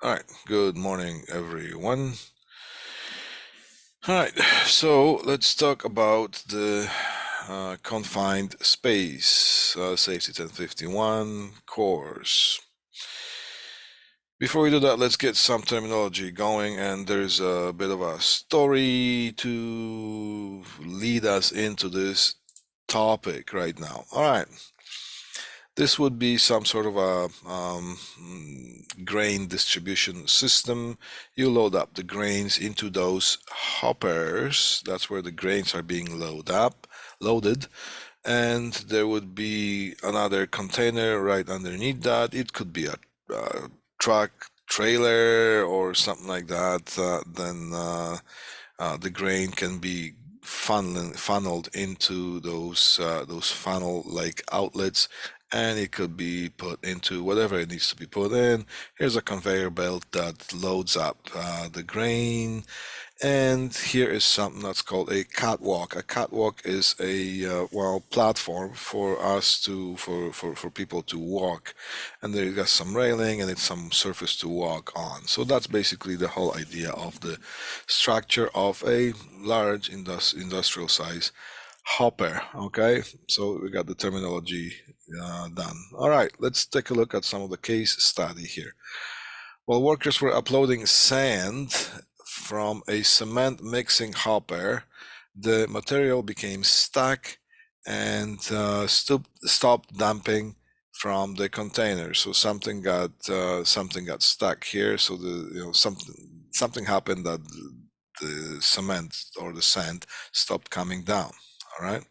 All right, good morning, everyone. All right, so let's talk about the confined space safety 1051 course. Before we do that, let's get some terminology going, and there's a bit of a story to lead us into this topic right now. All right. This would be some sort of a grain distribution system. You load up the grains into those hoppers. That's where the grains are being loaded. And there would be another container right underneath that. It could be a truck, trailer, or something like that. Then the grain can be funneled into those funnel-like outlets, and it could be put into whatever it needs to be put in. Here's a conveyor belt that loads up the grain, and here is something that's called a catwalk. A catwalk is a platform for us to for people to walk, and there you got some railing and it's some surface to walk on. So that's basically the whole idea of the structure of a large industrial size hopper. Okay, so we got the terminology done. All right, let's take a look at some of the case study here. While workers were uploading sand from a cement mixing hopper, the material became stuck and stopped dumping from the container. So something got stuck here. So something happened that the cement or the sand stopped coming down. All right.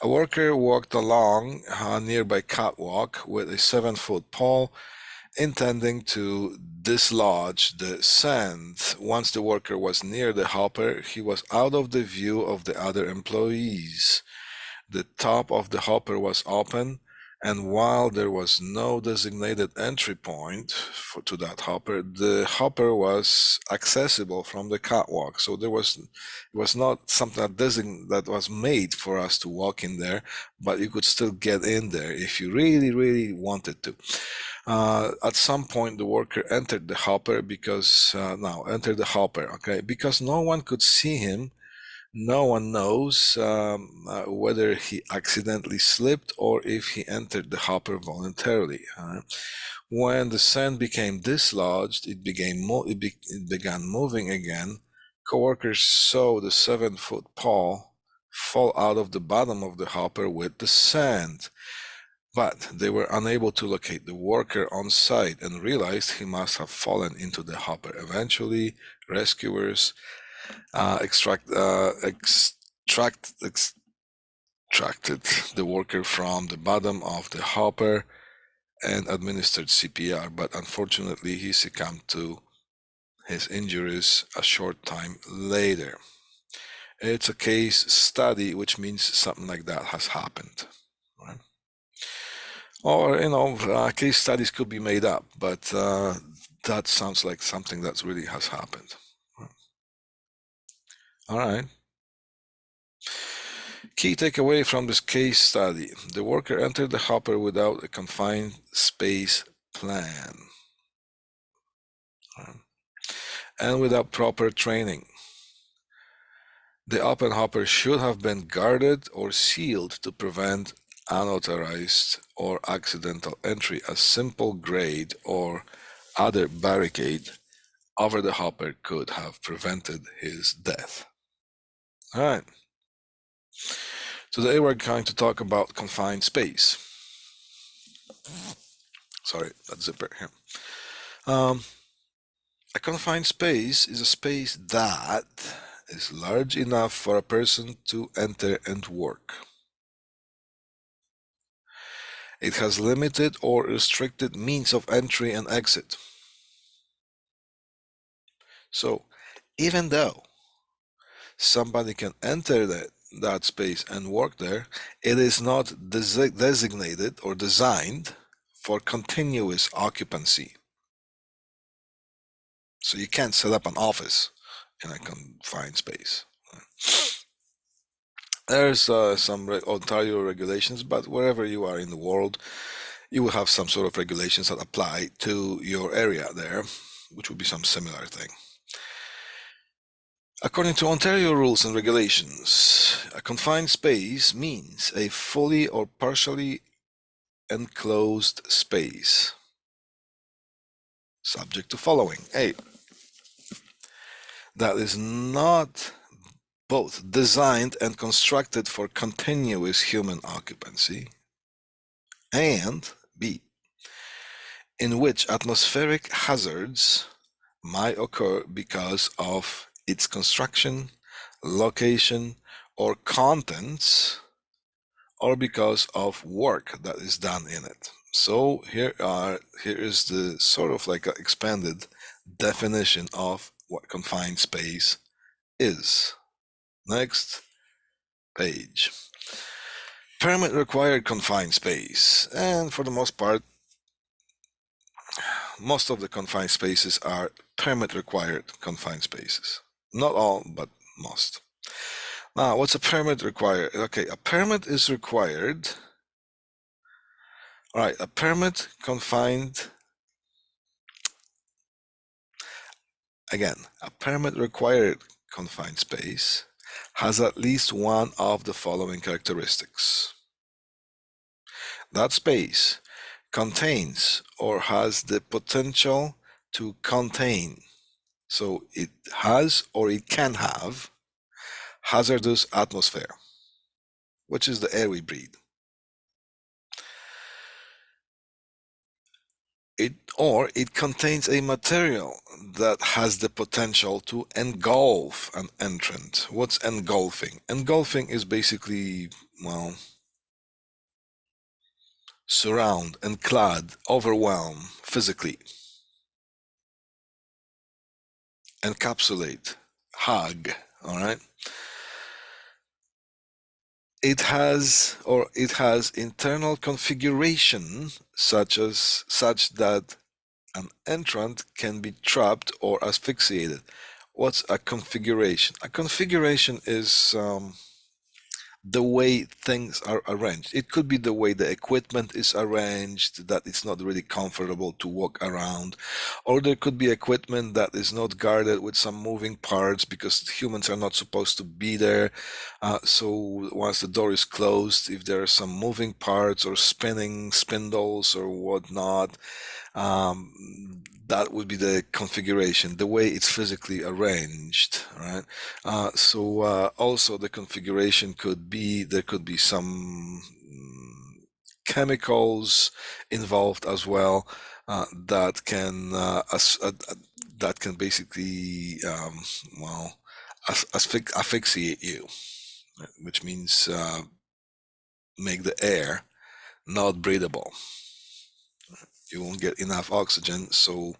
A worker walked along a nearby catwalk with a 7-foot pole, intending to dislodge the sand. Once the worker was near the hopper, he was out of the view of the other employees. The top of the hopper was open, and while there was no designated entry point to that hopper, the hopper was accessible from the catwalk. So it was not something that was made for us to walk in there, but you could still get in there if you really, really wanted to. At some point, the worker entered the hopper because okay, because no one could see him. No one knows whether he accidentally slipped or if he entered the hopper voluntarily. When the sand became dislodged, it began moving again. Coworkers saw the 7-foot pole fall out of the bottom of the hopper with the sand, but they were unable to locate the worker on site and realized he must have fallen into the hopper. Eventually, rescuers extracted the worker from the bottom of the hopper and administered CPR, but unfortunately he succumbed to his injuries a short time later. It's a case study, which means something like that has happened, right? Or, case studies could be made up, but that sounds like something that really has happened. All right. Key takeaway from this case study: the worker entered the hopper without a confined space plan and without proper training. The open hopper should have been guarded or sealed to prevent unauthorized or accidental entry. A simple grate or other barricade over the hopper could have prevented his death. All right. Today we're going to talk about confined space. Sorry, that zipper here. A confined space is a space that is large enough for a person to enter and work. It has limited or restricted means of entry and exit. So, even though somebody can enter that space and work there, it is not designated or designed for continuous occupancy. So you can't set up an office in a confined space. There's some Ontario regulations, but wherever you are in the world, you will have some sort of regulations that apply to your area there. which would be some similar thing. According to Ontario rules and regulations, a confined space means a fully or partially enclosed space, subject to following. A, that is not both designed and constructed for continuous human occupancy, and B, in which atmospheric hazards might occur because of its construction, location, or contents, or because of work that is done in it. So here is the sort of like an expanded definition of what confined space is. Next page. Permit required confined space, and for the most part, most of the confined spaces are permit required confined spaces. Not all, but most. Now, what's a permit required? Okay, a permit is required. All right, a permit confined. Again, a permit required confined space has at least one of the following characteristics. That space contains or has the potential to contain. So it has or it can have hazardous atmosphere, which is the air we breathe. It contains a material that has the potential to engulf an entrant. What's engulfing? Engulfing is basically, well, surround, enclad, overwhelm physically, encapsulate, hug, all right? It has internal configuration such that an entrant can be trapped or asphyxiated. What's a configuration? A configuration is the way things are arranged. It could be the way the equipment is arranged, that it's not really comfortable to walk around, or there could be equipment that is not guarded with some moving parts because humans are not supposed to be there. So once the door is closed, if there are some moving parts or spinning spindles or whatnot, that would be the configuration, the way it's physically arranged, right? Also the configuration could be, there could be some chemicals involved as well, that can basically asphyxiate you, which means make the air not breathable. You won't get enough oxygen, so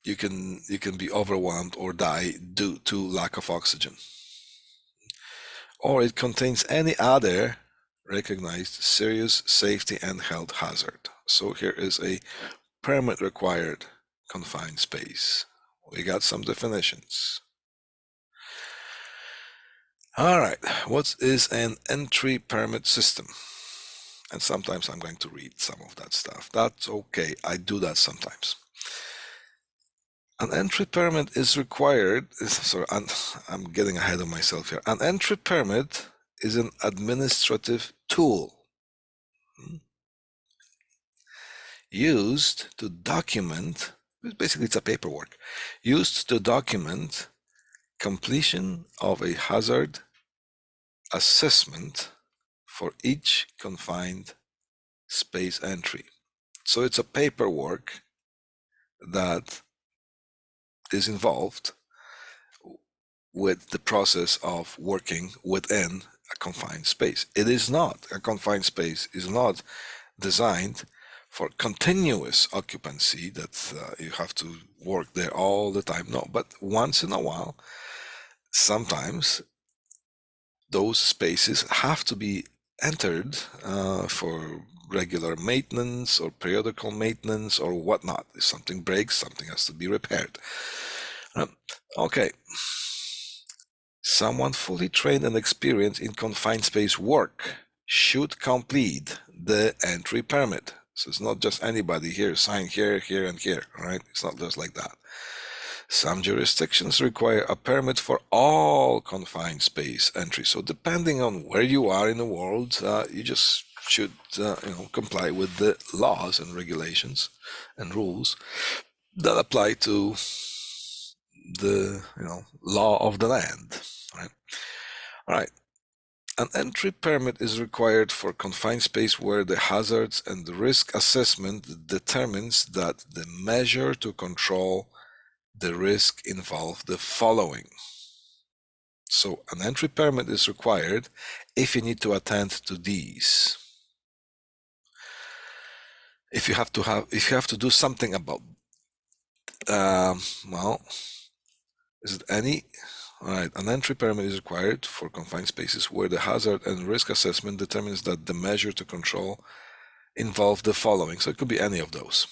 you can be overwhelmed or die due to lack of oxygen. Or it contains any other recognized serious safety and health hazard. So here is a permit required confined space. We got some definitions. All right, what is an entry permit system? And sometimes I'm going to read some of that stuff. That's okay, I do that sometimes. An entry permit is required. Sorry, I'm getting ahead of myself here. An entry permit is an administrative tool used to document, basically it's a paperwork, used to document completion of a hazard assessment for each confined space entry. So it's a paperwork that is involved with the process of working within a confined space. It is not, a confined space is not designed for continuous occupancy, that you have to work there all the time. No, but once in a while, sometimes those spaces have to be entered for regular maintenance or periodical maintenance or whatnot. If something breaks, something has to be repaired. Okay. Someone fully trained and experienced in confined space work should complete the entry permit. So it's not just anybody here, sign here, here, and here, all right? It's not just like that. Some jurisdictions require a permit for all confined space entry. So depending on where you are in the world, you just should comply with the laws and regulations and rules that apply to the law of the land. Right? All right. An entry permit is required for confined space where the hazards and the risk assessment determines that the measure to control the risk involve the following. So an entry permit is required if you need to attend to these. If you have to do something about, well, is it any? All right, an entry permit is required for confined spaces where the hazard and risk assessment determines that the measure to control involve the following. So it could be any of those.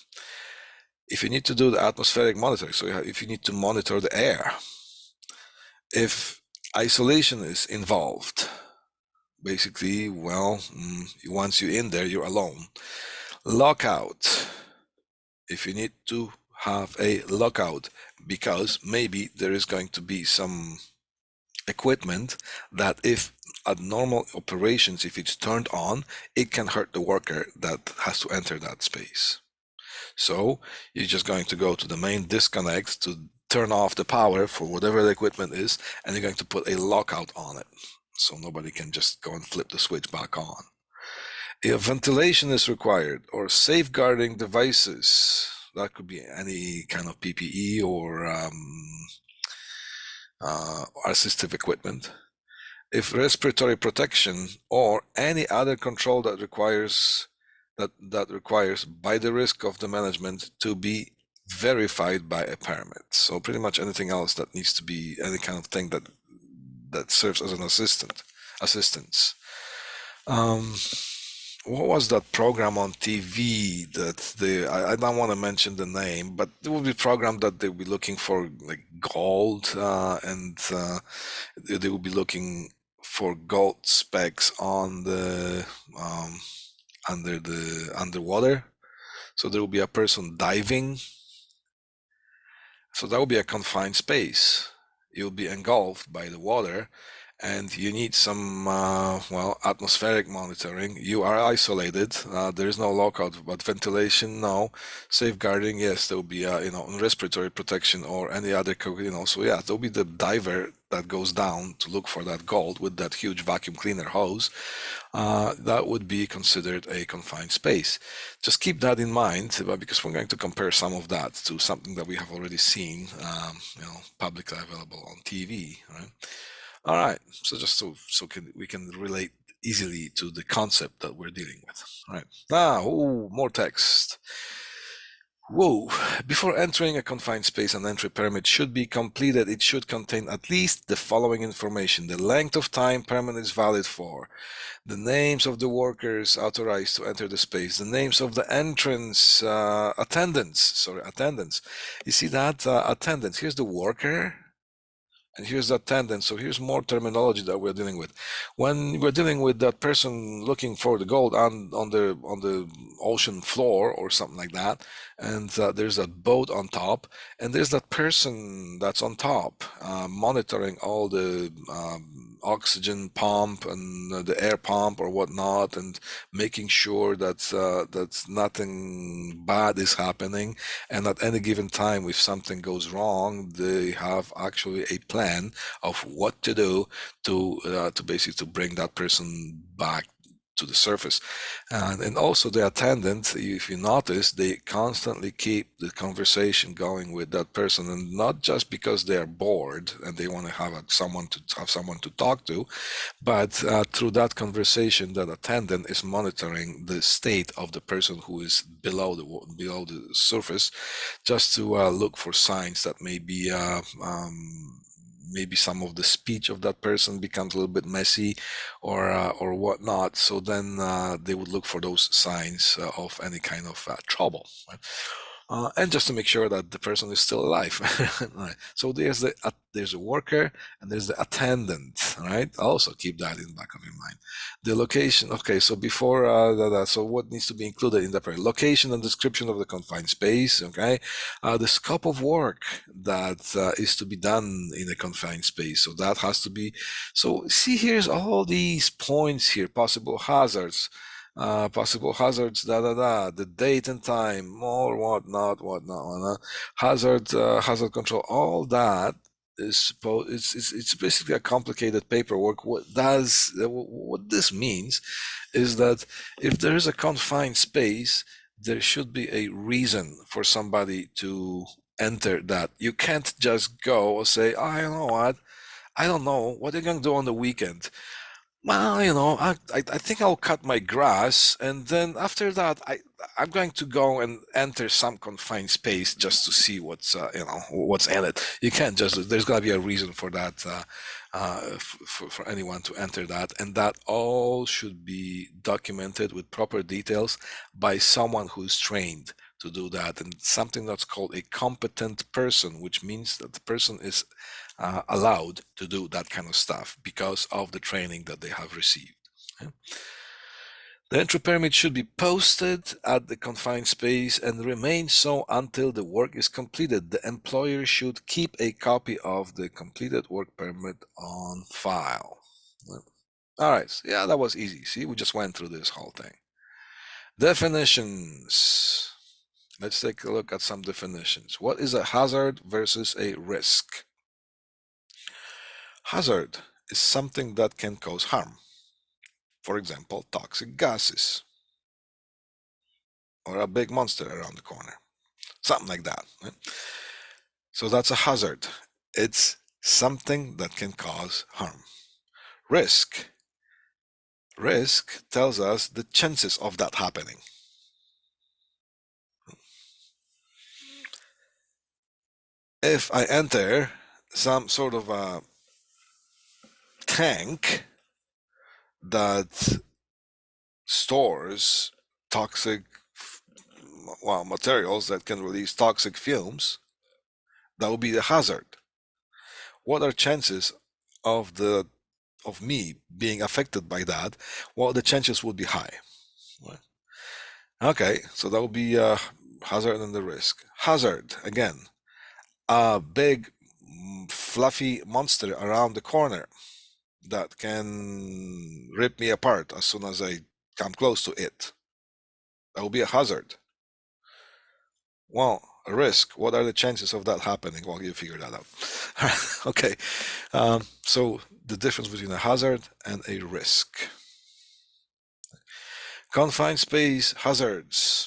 If you need to do the atmospheric monitoring, so if you need to monitor the air, if isolation is involved, basically, well, once you're in there, you're alone. Lockout, if you need to have a lockout because maybe there is going to be some equipment that if at normal operations, if it's turned on, it can hurt the worker that has to enter that space. So you're just going to go to the main disconnect to turn off the power for whatever the equipment is, and you're going to put a lockout on it so nobody can just go and flip the switch back on. If ventilation is required or safeguarding devices, that could be any kind of PPE or assistive equipment. If respiratory protection or any other control that requires by the risk of the management to be verified by a permit. So pretty much anything else that needs to be any kind of thing that serves as an assistance. What was that program on TV that I don't want to mention the name, but it will be a program that they'll be looking for like gold, and they will be looking for gold specks on the underwater. So there will be a person diving. So that will be a confined space. You'll be engulfed by the water, and you need some atmospheric monitoring. You are isolated. There is no lockout, but ventilation, no. Safeguarding, yes. There will be respiratory protection or any other. So yeah, there'll be the diver that goes down to look for that gold with that huge vacuum cleaner hose. That would be considered a confined space. Just keep that in mind, because we're going to compare some of that to something that we have already seen, publicly available on TV, right? All right, so just so we can relate easily to the concept that we're dealing with. All right, now, more text. Whoa, before entering a confined space, an entry permit should be completed. It should contain at least the following information: the length of time permit is valid for, the names of the workers authorized to enter the space, the names of the entrance attendants. You see that attendants? Here's the worker, and here's the attendant. So here's more terminology that we're dealing with. When we're dealing with that person looking for the gold on the ocean floor or something like that, and there's a boat on top, and there's that person that's on top monitoring all the oxygen pump and the air pump or whatnot, and making sure that nothing bad is happening. And at any given time, if something goes wrong, they have actually a plan of what to do to basically to bring that person back to the surface. And also the attendant, if you notice, they constantly keep the conversation going with that person, and not just because they are bored and they want to have someone to talk to, but through that conversation, that attendant is monitoring the state of the person who is below the surface, just to look for signs that maybe some of the speech of that person becomes a little bit messy or whatnot. So then they would look for those signs of any kind of trouble. Right? and just to make sure that the person is still alive. Right. So there's a worker and there's the attendant. Right. Also keep that in the back of your mind. The location. Okay. So before so what needs to be included in the prayer? Location and description of the confined space. Okay. The scope of work that is to be done in a confined space. So that has to be. So see, here's all these points here. Possible hazards, the date and time, or whatnot, hazard control, all that is supposed. It's basically a complicated paperwork. What this means is that if there is a confined space, there should be a reason for somebody to enter that. You can't just go or say, oh, you know what, I don't know what are you going to do on the weekend. Well, I think I'll cut my grass, and then after that, I'm going to go and enter some confined space just to see what's in it. You can't just. There's got to be a reason for that, for anyone to enter that, and that all should be documented with proper details by someone who's trained to do that, and something that's called a competent person, which means that the person is allowed to do that kind of stuff because of the training that they have received. The entry permit should be posted at the confined space and remain so until the work is completed. The employer should keep a copy of the completed work permit on file. All right, so yeah, that was easy. See, we just went through this whole thing. Definitions. Let's take a look at some definitions. What is a hazard versus a risk? Hazard is something that can cause harm. For example, toxic gases or a big monster around the corner, something like that. Right? So that's a hazard. It's something that can cause harm. Risk. Risk tells us the chances of that happening. If I enter some sort of a tank that stores toxic materials that can release toxic fumes, that would be the hazard. What are chances of me being affected by that? Well, the chances would be high. Right? Okay, so that would be hazard and the risk. Hazard, again, a big fluffy monster around the corner that can rip me apart as soon as I come close to it. That would be a hazard. Well, a risk. What are the chances of that happening? Well, you figure that out. Okay, so the difference between a hazard and a risk. Confined space hazards.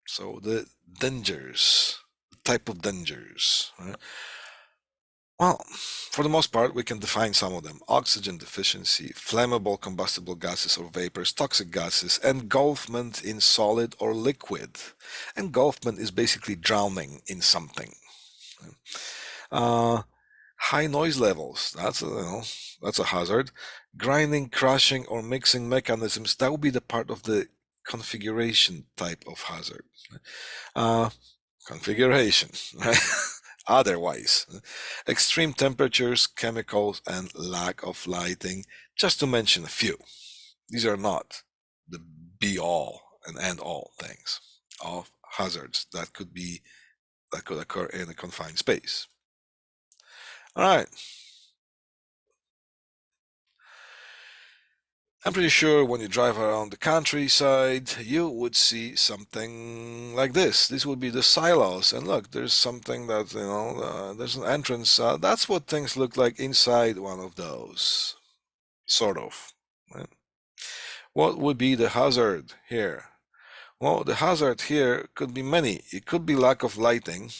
So the dangers, type of dangers. Right? Well, for the most part, we can define some of them. Oxygen deficiency, flammable combustible gases or vapors, toxic gases, engulfment in solid or liquid. Engulfment is basically drowning in something. High noise levels, that's a hazard. Grinding, crushing, or mixing mechanisms, that would be the part of the configuration type of hazard. Configuration, right? Otherwise, extreme temperatures, chemicals, and lack of lighting, just to mention a few. These are not the be all and end all things of hazards that could occur in a confined space. All right. I'm pretty sure when you drive around the countryside, you would see something like this. This would be the silos. And look, there's something that, there's an entrance. That's what things look like inside one of those, sort of. Right? What would be the hazard here? Well, the hazard here could be many. It could be lack of lighting,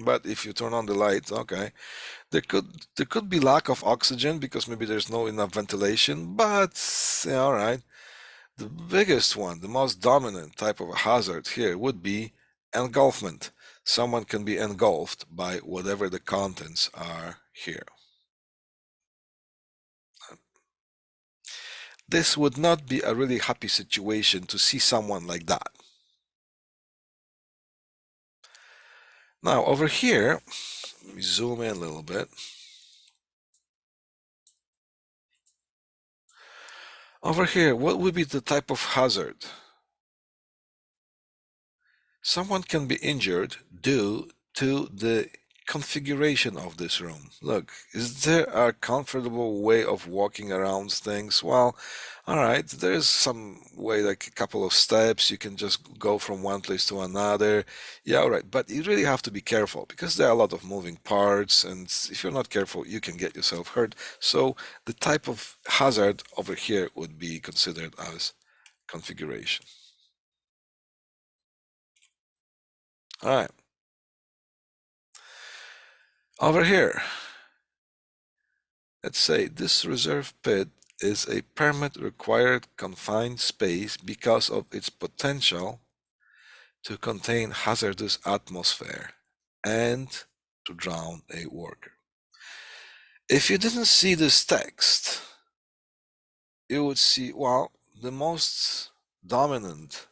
but if you turn on the light, okay. There could be lack of oxygen because maybe there's no enough ventilation, but yeah, all right. The biggest one, the most dominant type of a hazard here would be engulfment. Someone can be engulfed by whatever the contents are here. This would not be a really happy situation to see someone like that. Now over here, let me zoom in a little bit. Over here, what would be the type of hazard? Someone can be injured due to the configuration of this room. Look, is there a comfortable way of walking around things? Well, all right, there's some way, like a couple of steps. You can just go from one place to another. Yeah, all right, but you really have to be careful because there are a lot of moving parts, and if you're not careful, you can get yourself hurt. So the type of hazard over here would be considered as configuration. All right, over here. Let's say this reserve pit is a permit required confined space because of its potential to contain hazardous atmosphere and to drown a worker. If you didn't see this text, you would see, well, the most dominant,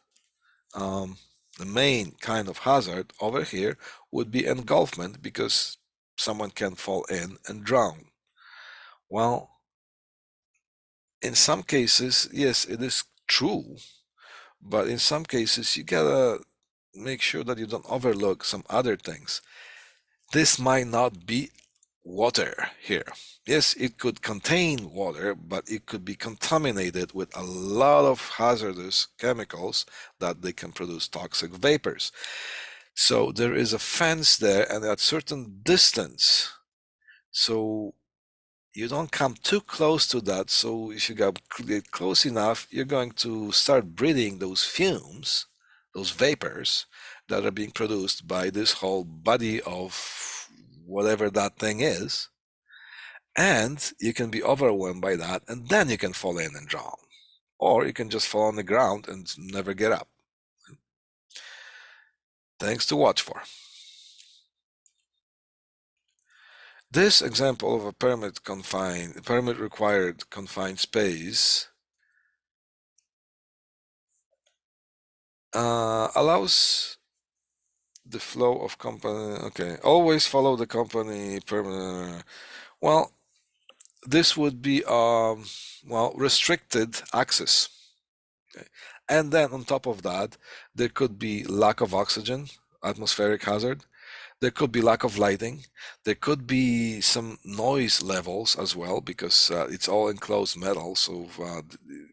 the main kind of hazard over here would be engulfment because someone can fall in and drown. Well, in some cases, yes, it is true, but in some cases, you gotta make sure that you don't overlook some other things. This might not be water here. Yes, it could contain water, but it could be contaminated with a lot of hazardous chemicals that they can produce toxic vapors. So there is a fence there and at certain distance. So you don't come too close to that. So if you get close enough, you're going to start breathing those fumes, those vapors that are being produced by this whole body of whatever that thing is. And you can be overwhelmed by that, and then you can fall in and drown. Or you can just fall on the ground and never get up. Things to watch for. This example of a permit required confined space allows the flow of company. Okay, always follow the company permit. Well, this would be restricted access. Okay. And then on top of that, there could be lack of oxygen, atmospheric hazard. There could be lack of lighting. There could be some noise levels as well because it's all enclosed metal. So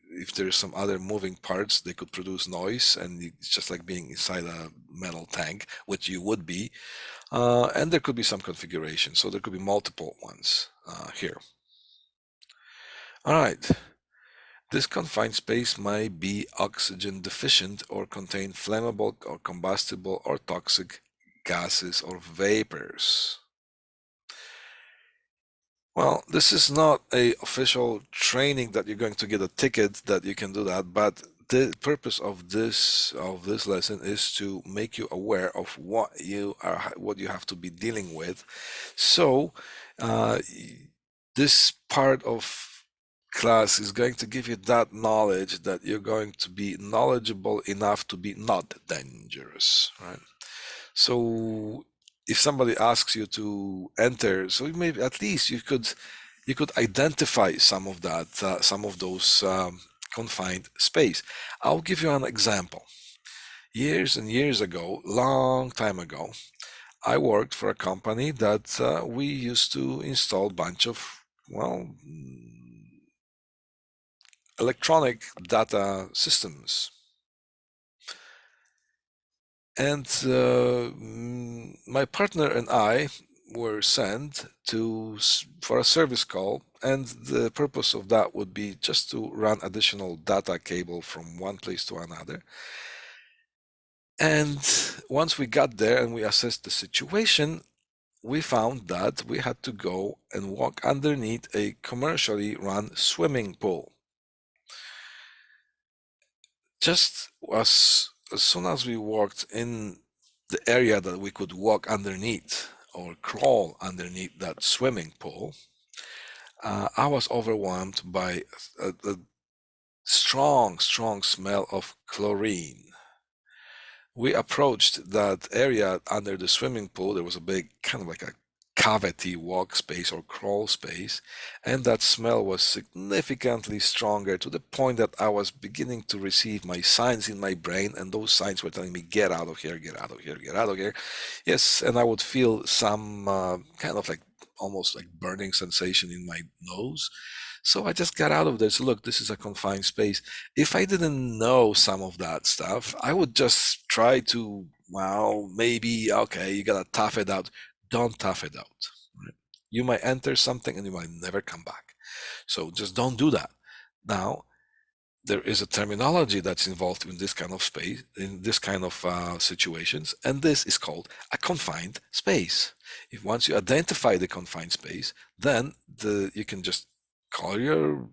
if there's some other moving parts, they could produce noise, and it's just like being inside a metal tank, which you would be. And there could be some configuration. So there could be multiple ones here. All right. This confined space might be oxygen deficient or contain flammable or combustible or toxic gases or vapors. Well, this is not a official training that you're going to get a ticket that you can do that, but the purpose of this lesson is to make you aware of what you have to be dealing with. So, uh, this part of class is going to give you that knowledge that you're going to be knowledgeable enough to be not dangerous, right? So if somebody asks you to enter, so maybe at least you could identify some of that, some of those confined space. I'll give you an example. Years and years ago, long time ago, I worked for a company that we used to install a bunch of, electronic data systems. And my partner and I were sent for a service call, and the purpose of that would be just to run additional data cable from one place to another. And once we got there and we assessed the situation, we found that we had to go and walk underneath a commercially run swimming pool. Just as soon as we walked in the area that we could walk underneath or crawl underneath that swimming pool, I was overwhelmed by a strong, strong smell of chlorine. We approached that area under the swimming pool. There was a big, kind of like a cavity walk space or crawl space, and that smell was significantly stronger to the point that I was beginning to receive my signs in my brain, and those signs were telling me, get out of here, get out of here, get out of here. Yes, and I would feel some kind of like almost like burning sensation in my nose. So I just got out of there. So look, this is a confined space. If I didn't know some of that stuff, I would just try to, well, maybe, okay, you gotta tough it out. Don't tough it out. Right? You might enter something and you might never come back. So just don't do that. Now, there is a terminology that's involved in this kind of space, in this kind of situations, and this is called a confined space. If once you identify the confined space, then you can just call your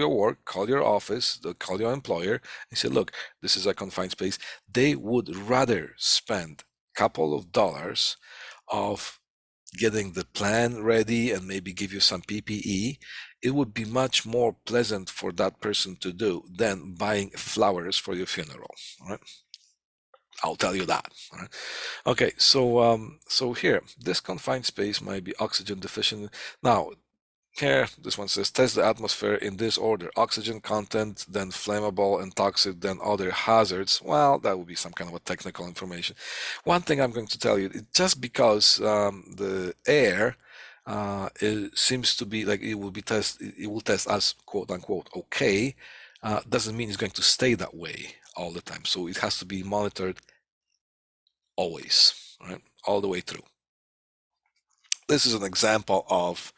work, call your office, call your employer, and say, look, this is a confined space. They would rather spend a couple of dollars of getting the plan ready and maybe give you some PPE, it would be much more pleasant for that person to do than buying flowers for your funeral. Right? I'll tell you that. Right? Okay, so here, this confined space might be oxygen deficient. Now, here, this one says test the atmosphere in this order: oxygen content, then flammable and toxic, then other hazards. Well, that would be some kind of a technical information. One thing I'm going to tell you, just because the air it seems to be like it will test as quote unquote okay, doesn't mean it's going to stay that way all the time. So it has to be monitored always, right, all the way through. This is an example of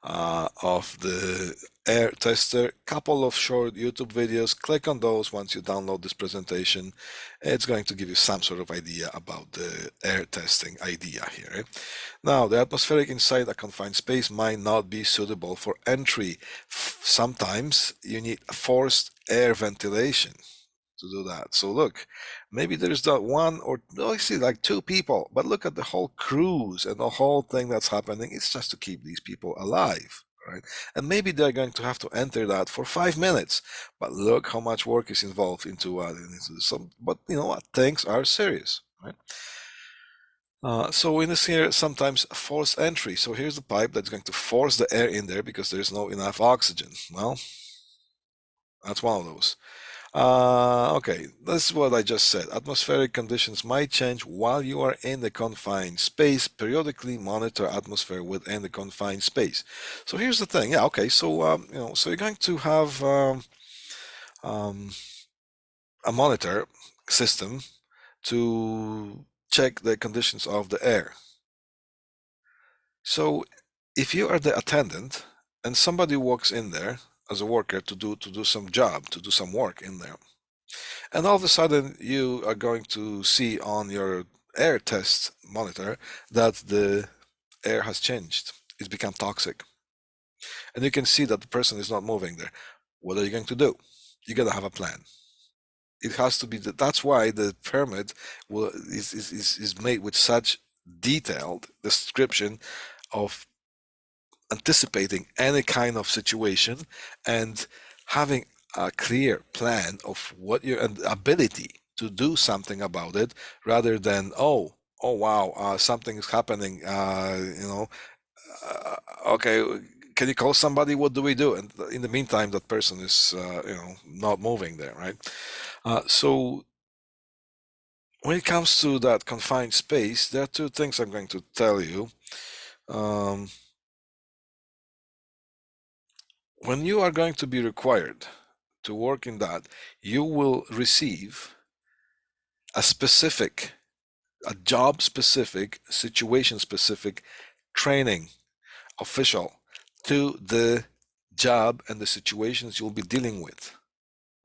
the air tester. Couple of short YouTube videos. Click on those once you download this presentation. It's going to give you some sort of idea about the air testing idea here. Now, the atmospheric inside a confined space might not be suitable for entry. Sometimes you need forced air ventilation to do that. So look, maybe there's that one or no, I see like two people, but look at the whole cruise and the whole thing that's happening. It's just to keep these people alive, right? And maybe they're going to have to enter that for 5 minutes, but look how much work is involved into some. But you know what? Things are serious, right? So in this here, sometimes forced entry. So here's the pipe that's going to force the air in there because there's no enough oxygen. Well, that's one of those. Okay, that's what I just said. Atmospheric conditions might change while you are in the confined space. Periodically monitor atmosphere within the confined space. So here's the thing. Yeah, okay. So so you're going to have um, a monitor system to check the conditions of the air. So if you are the attendant and somebody walks in there as a worker to do some job, to do some work in there, and all of a sudden you are going to see on your air test monitor that the air has changed. It's become toxic. And you can see that the person is not moving there. What are you going to do? You got to have a plan. It has to be that's why the permit is made with such detailed description of anticipating any kind of situation and having a clear plan of what your ability to do something about it rather than oh wow something is happening okay, can you call somebody, what do we do? And in the meantime that person is not moving there, right? So when it comes to that confined space, there are two things I'm going to tell you. When you are going to be required to work in that, you will receive a specific, a job specific, situation specific training official to the job and the situations you'll be dealing with.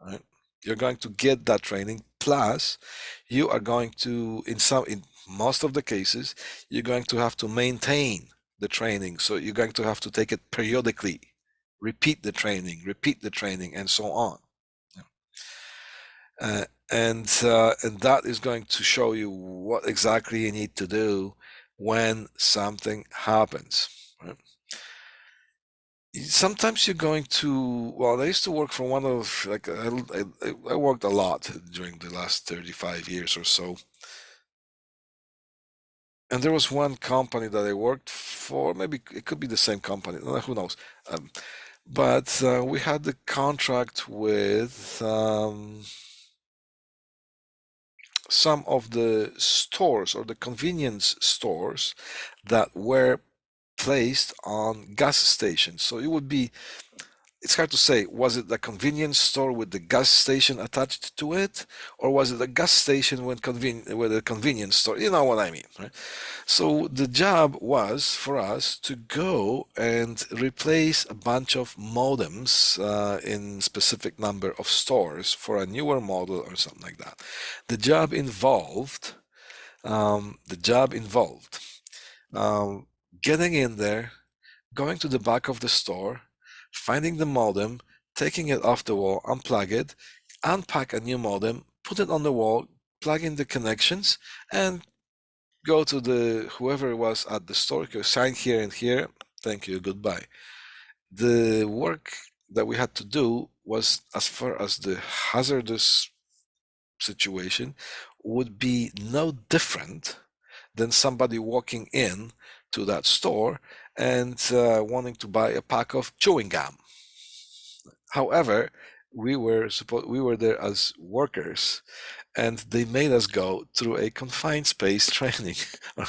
Right? You're going to get that training. Plus, you are going to, in most of the cases, you're going to have to maintain the training. So you're going to have to take it periodically, repeat the training, and so on. And that is going to show you what exactly you need to do when something happens. Right? Sometimes you're going to, well, I used to work for one of, like, I worked a lot during the last 35 years or so. And there was one company that I worked for, maybe it could be the same company, who knows. Um, but we had the contract with some of the stores or the convenience stores that were placed on gas stations. So it would be, it's hard to say, was it the convenience store with the gas station attached to it, or was it a gas station with a convenience store? You know what I mean, right? So the job was for us to go and replace a bunch of modems in specific number of stores for a newer model or something like that. The job involved the job involved um, getting in there, going to the back of the store, finding the modem, taking it off the wall, unplug it, unpack a new modem, put it on the wall, plug in the connections, and go to the whoever was at the store, go sign here and here, thank you, goodbye. The work that we had to do was, as far as the hazardous situation, would be no different than somebody walking in to that store and wanting to buy a pack of chewing gum. However, we were there as workers, and they made us go through a confined space training,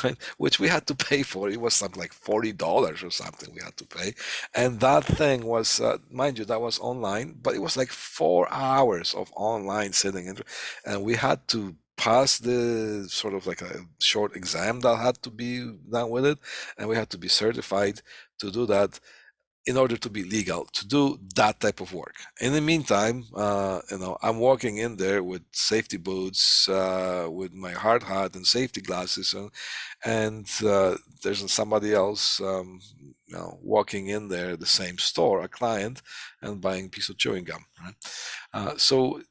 right? Which we had to pay for. It was something like $40 or something we had to pay, and that thing was, mind you, that was online, but it was like 4 hours of online sitting, and we had to pass the sort of like a short exam that had to be done with it, and we had to be certified to do that in order to be legal to do that type of work. In the meantime, I'm walking in there with safety boots, with my hard hat and safety glasses, and there's somebody else, walking in there, the same store, a client, and buying a piece of chewing gum. Right? So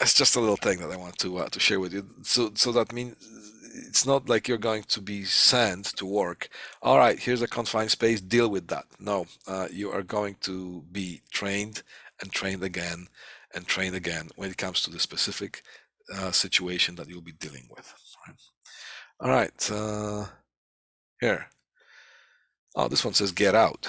it's just a little thing that I want to share with you. So that means it's not like you're going to be sent to work. All right, here's a confined space. Deal with that. No, you are going to be trained and trained again and trained again when it comes to the specific situation that you'll be dealing with. Right? All right, here. Oh, this one says get out.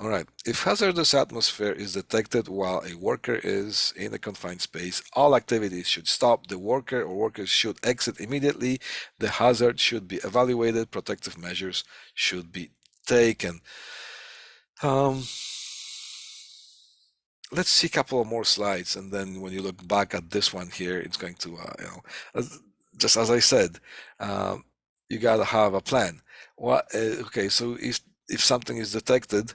All right. If hazardous atmosphere is detected while a worker is in a confined space, all activities should stop. The worker or workers should exit immediately. The hazard should be evaluated. Protective measures should be taken. Um, let's see a couple of more slides, and then when you look back at this one here, it's going to, just as I said, um, you gotta have a plan. Okay, so if something is detected,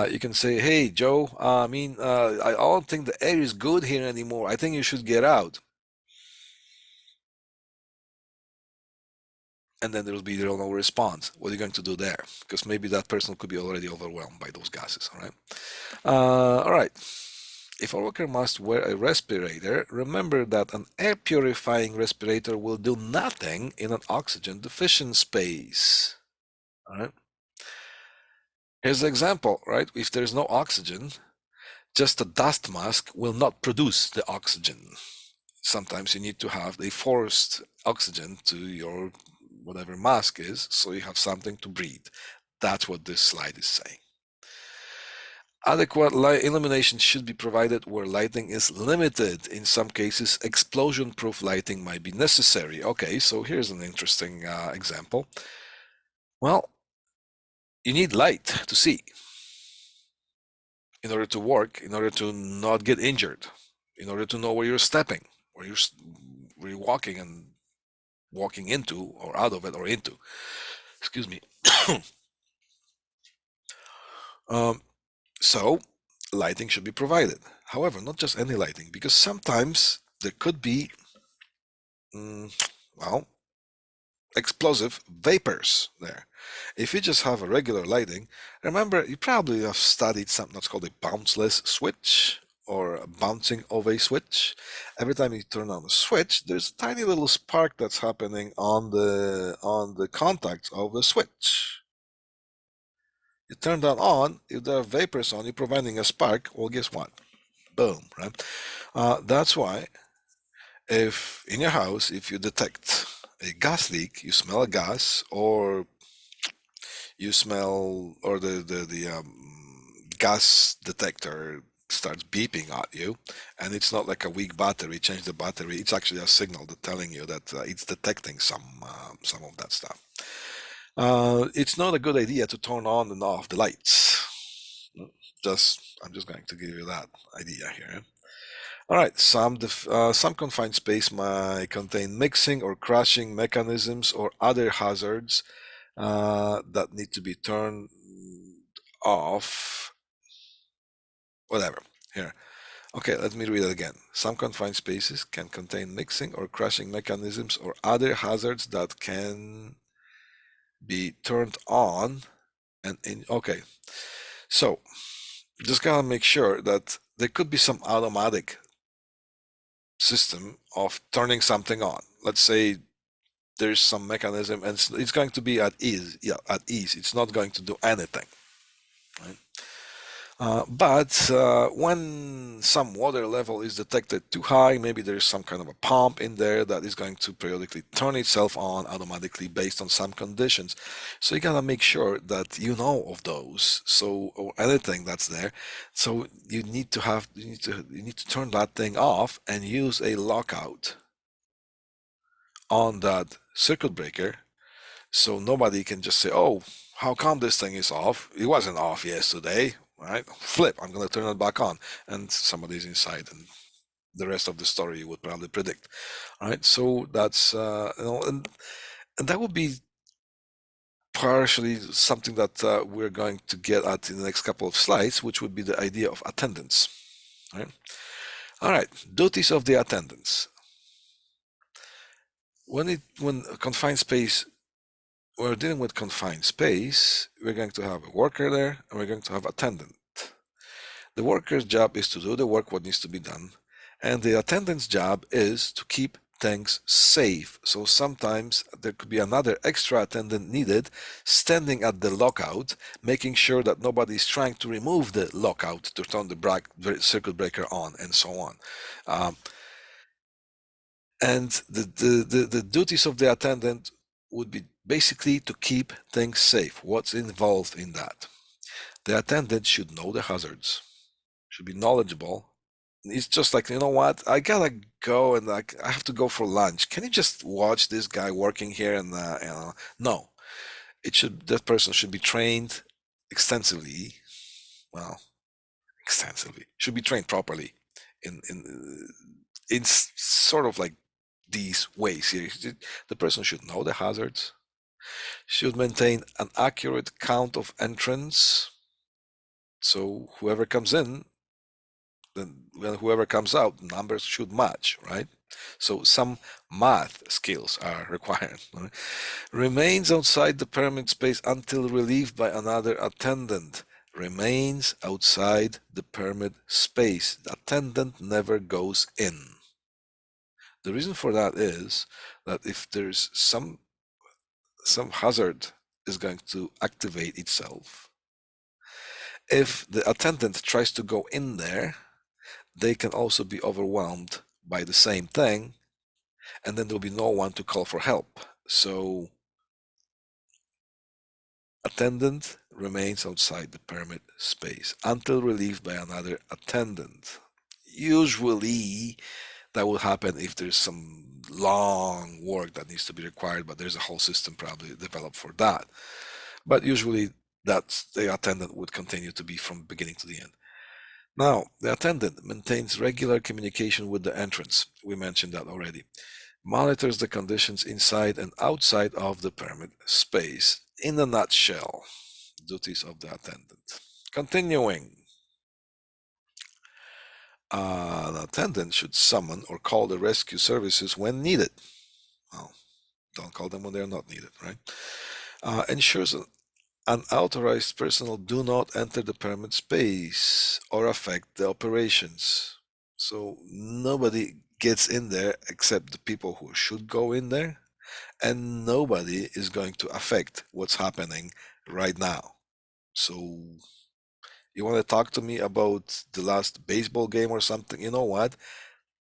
you can say, "Hey, Joe, I don't think the air is good here anymore. I think you should get out." And then there will be no response. What are you going to do there? Because maybe that person could be already overwhelmed by those gases. All right. If a worker must wear a respirator, remember that an air purifying respirator will do nothing in an oxygen deficient space. All right. Here's the example, right? If there's no oxygen, just a dust mask will not produce the oxygen. Sometimes you need to have a forced oxygen to your whatever mask is, so you have something to breathe. That's what this slide is saying. Adequate light illumination should be provided where lighting is limited. In some cases, explosion-proof lighting might be necessary. Okay, so here's an interesting example. Well, you need light to see in order to work, in order to not get injured, in order to know where you're stepping, where you're walking and walking into or out of it or into. Excuse me. um, so lighting should be provided. However, not just any lighting, because sometimes there could be, mm, well, explosive vapors there. If you just have a regular lighting, remember, you probably have studied something that's called a bounceless switch or a bouncing of a switch. Every time you turn on a switch, there's a tiny little spark that's happening on the contacts of the switch. You turn that on, if there are vapors on, you're providing a spark, well, guess what? Boom, right? That's why if in your house, if you detect a gas leak, you smell a gas, or you smell, or the gas detector starts beeping at you, and it's not like a weak battery, change the battery, it's actually a signal that telling you that it's detecting some of that stuff. It's not a good idea to turn on and off the lights. I'm just going to give you that idea here. All right, some confined space might contain mixing or crashing mechanisms or other hazards that need to be turned off. Whatever. Here. Okay, let me read it again. Some confined spaces can contain mixing or crashing mechanisms or other hazards that can be turned on and in. Okay, so just gotta make sure that there could be some automatic system of turning something on. Let's say there's some mechanism and it's going to be at ease. Yeah, at ease. It's not going to do anything. Right? But when some water level is detected too high, maybe there's some kind of a pump in there that is going to periodically turn itself on automatically based on some conditions. So you gotta make sure that you know of those. So or anything that's there. So you need to turn that thing off and use a lockout on that circuit breaker, so nobody can just say, "Oh, how come this thing is off? It wasn't off yesterday." Right? Flip, I'm going to turn it back on, and somebody's inside, and the rest of the story you would probably predict. All right, so that's and that would be partially something that we're going to get at in the next couple of slides, which would be the idea of attendance. Right? All right, duties of the attendants. When a confined space, we're dealing with confined space, we're going to have a worker there and we're going to have attendant. The worker's job is to do the work what needs to be done, and the attendant's job is to keep things safe. So sometimes there could be another extra attendant needed standing at the lockout, making sure that nobody's trying to remove the lockout to turn the circuit breaker on and so on. Um, and the duties of the attendant would be basically to keep things safe. What's involved in that? The attendant should know the hazards, should be knowledgeable. It's just like, you know what, I gotta go and like I have to go for lunch. Can you just watch this guy working here? And no, it should that person should be trained extensively. Well, extensively should be trained properly in sort of like these ways here. The person should know the hazards, should maintain an accurate count of entrants. So whoever comes in, then whoever comes out, numbers should match, right? So some math skills are required. Right? Remains outside the permit space until relieved by another attendant. Remains outside the permit space. The attendant never goes in. The reason for that is that if there's some hazard is going to activate itself, if the attendant tries to go in there, they can also be overwhelmed by the same thing, and then there'll be no one to call for help. So attendant remains outside the permit space until relieved by another attendant. Usually that will happen if there's some long work that needs to be required, but there's a whole system probably developed for that. But usually that's the attendant would continue to be from beginning to the end. Now, the attendant maintains regular communication with the entrance. We mentioned that already. Monitors the conditions inside and outside of the permit space. In a nutshell, duties of the attendant. Continuing, an attendant should summon or call the rescue services when needed. Well, don't call them when they're not needed, right? Ensures unauthorized personnel do not enter the permit space or affect the operations. So nobody gets in there except the people who should go in there, and nobody is going to affect what's happening right now. So you want to talk to me about the last baseball game or something? You know what?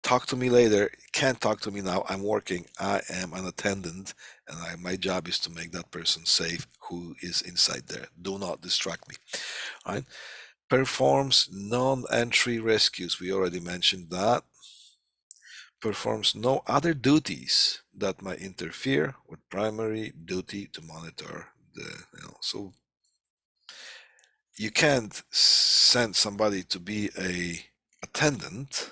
Talk to me later. Can't talk to me now. I'm working. I am an attendant, and my job is to make that person safe who is inside there. Do not distract me. All right. Performs non-entry rescues. We already mentioned that. Performs no other duties that might interfere with primary duty to monitor so you can't send somebody to be a attendant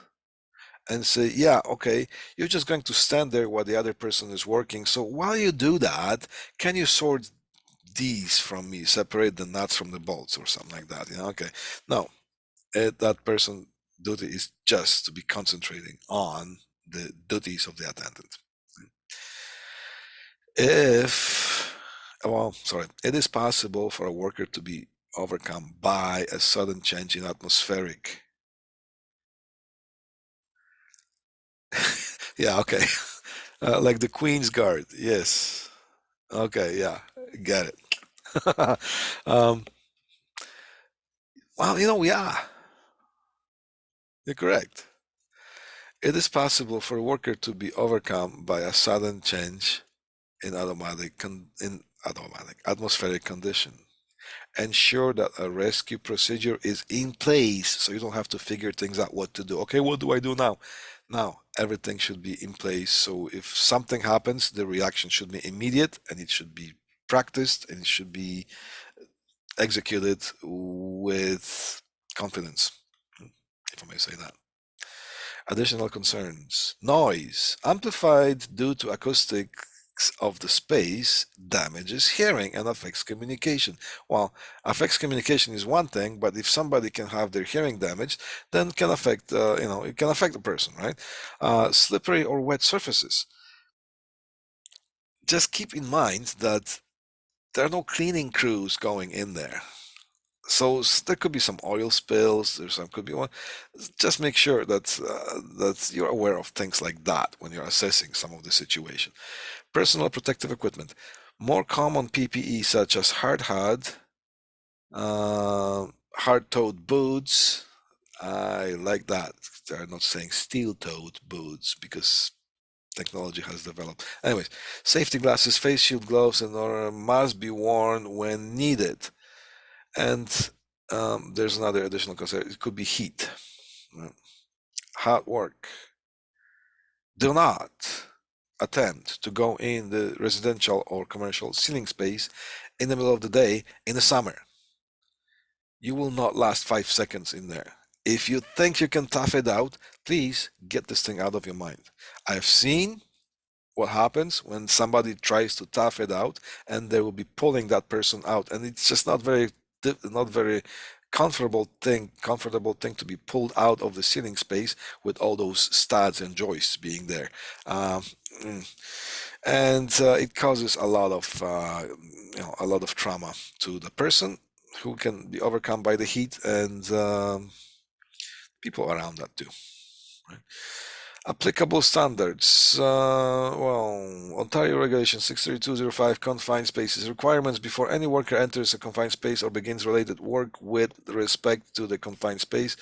and say, yeah, okay, you're just going to stand there while the other person is working. So while you do that, can you sort these from me, separate the nuts from the bolts or something like that? Okay. No, that person duty is just to be concentrating on the duties of the attendant. If, well, sorry, it is possible for a worker to be overcome by a sudden change in atmospheric. Yeah, okay. Like the Queen's Guard. Yes. Okay, yeah, got it. um, well, yeah, you're correct. It is possible for a worker to be overcome by a sudden change in automatic atmospheric condition. Ensure that a rescue procedure is in place so you don't have to figure things out what to do. Okay, what do I do now? Now, everything should be in place. So if something happens, the reaction should be immediate and it should be practiced and it should be executed with confidence, if I may say that. Additional concerns. Noise. Amplified due to acoustics of the space damages hearing and affects communication. Well, affects communication is one thing, but if somebody can have their hearing damaged, then can affect, it can affect the person, right? Slippery or wet surfaces. Just keep in mind that there are no cleaning crews going in there. So there could be some oil spills. Could be one. Just make sure that you're aware of things like that when you're assessing some of the situation. Personal protective equipment. More common PPE such as hard-toed boots. I like that. They're not saying steel-toed boots because technology has developed. Anyways, safety glasses, face shield, gloves, and or must be worn when needed. And there's another additional concern. It could be heat, hot work. Do not attempt to go in the residential or commercial ceiling space in the middle of the day in the summer. You will not last 5 seconds in there. If you think you can tough it out, please get this thing out of your mind. I've seen what happens when somebody tries to tough it out and they will be pulling that person out, and it's just not very comfortable thing to be pulled out of the ceiling space with all those studs and joists being there. Mm. And it causes a lot of trauma to the person who can be overcome by the heat and people around that too. Right? Applicable standards. Ontario Regulation 63205 confined spaces requirements before any worker enters a confined space or begins related work with respect to the confined space.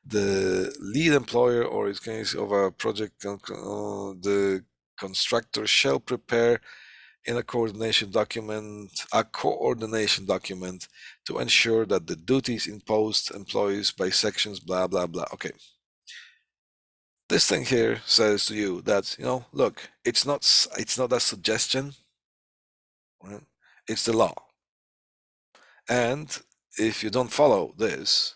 The lead employer or in case of a project, the constructor shall prepare in a coordination document to ensure that the duties imposed employees by sections blah blah blah. Okay, this thing here says to you that look, it's not a suggestion, right? It's the law, and if you don't follow this,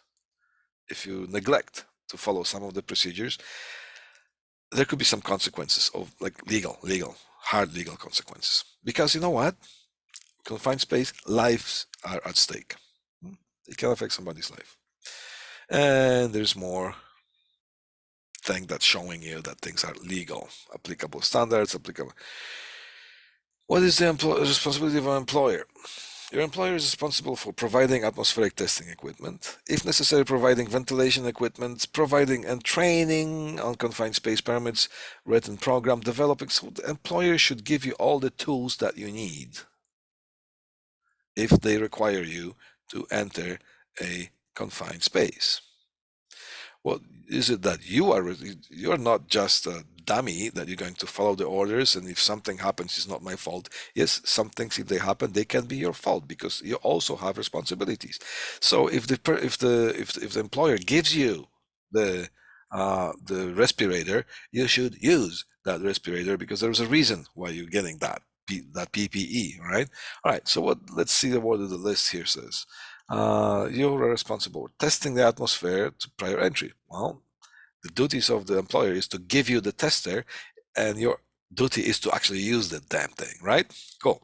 if you neglect to follow some of the procedures, there could be some consequences of like hard legal consequences, because you know what, confined space, lives are at stake. It can affect somebody's life. And there's more thing that's showing you that things are legal, applicable standards, applicable. What is the responsibility of an employer? Your employer is responsible for providing atmospheric testing equipment, if necessary, providing ventilation equipment, providing and training on confined space permits, written program developing. So the employer should give you all the tools that you need if they require you to enter a confined space. Well, is it that you're not just a dummy that you're going to follow the orders, and if something happens, it's not my fault. Yes, some things, if they happen, they can be your fault because you also have responsibilities. So if the employer gives you the respirator, you should use that respirator because there's a reason why you're getting that PPE, right? All right. So let's see what the list here says. You're responsible for testing the atmosphere to prior entry. Well, the duties of the employer is to give you the tester, and your duty is to actually use the damn thing, right? Cool.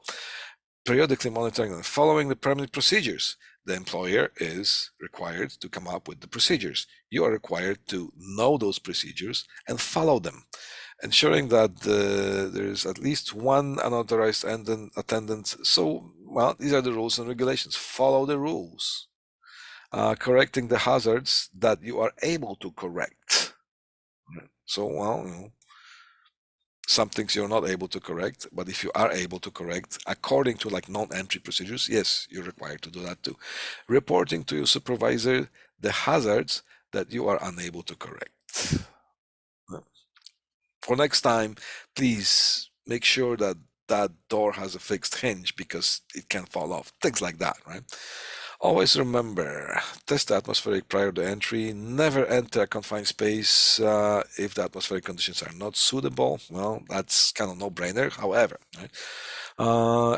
Periodically monitoring and following the permit procedures. The employer is required to come up with the procedures. You are required to know those procedures and follow them, ensuring that there's at least one unauthorized attendant. So, well, these are the rules and regulations. Follow the rules. Correcting the hazards that you are able to correct. So, well, some things you're not able to correct, but if you are able to correct according to like non-entry procedures, yes, you're required to do that too. Reporting to your supervisor the hazards that you are unable to correct. For next time, please make sure that that door has a fixed hinge because it can fall off. Things like that, right? Always remember, test the atmospheric prior to entry. Never enter a confined space if the atmospheric conditions are not suitable. Well, that's kind of no-brainer. However, right?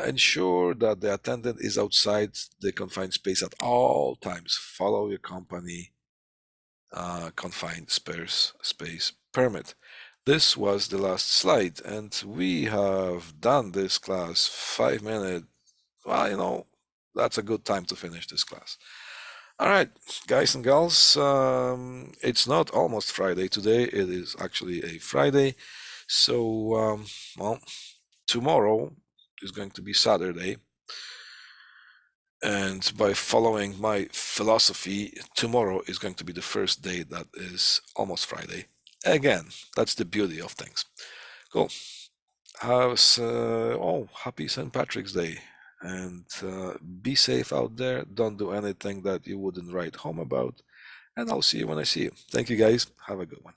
Ensure that the attendant is outside the confined space at all times. Follow your company confined space permit. This was the last slide, and we have done this class 5 minutes. Well, that's a good time to finish this class. All right, guys and gals, it's not almost Friday today. It is actually a Friday. So, well, tomorrow is going to be Saturday. And by following my philosophy, tomorrow is going to be the first day that is almost Friday. Again, that's the beauty of things. Cool. Happy St. Patrick's Day. And be safe out there. Don't do anything that you wouldn't write home about. And I'll see you when I see you. Thank you, guys. Have a good one.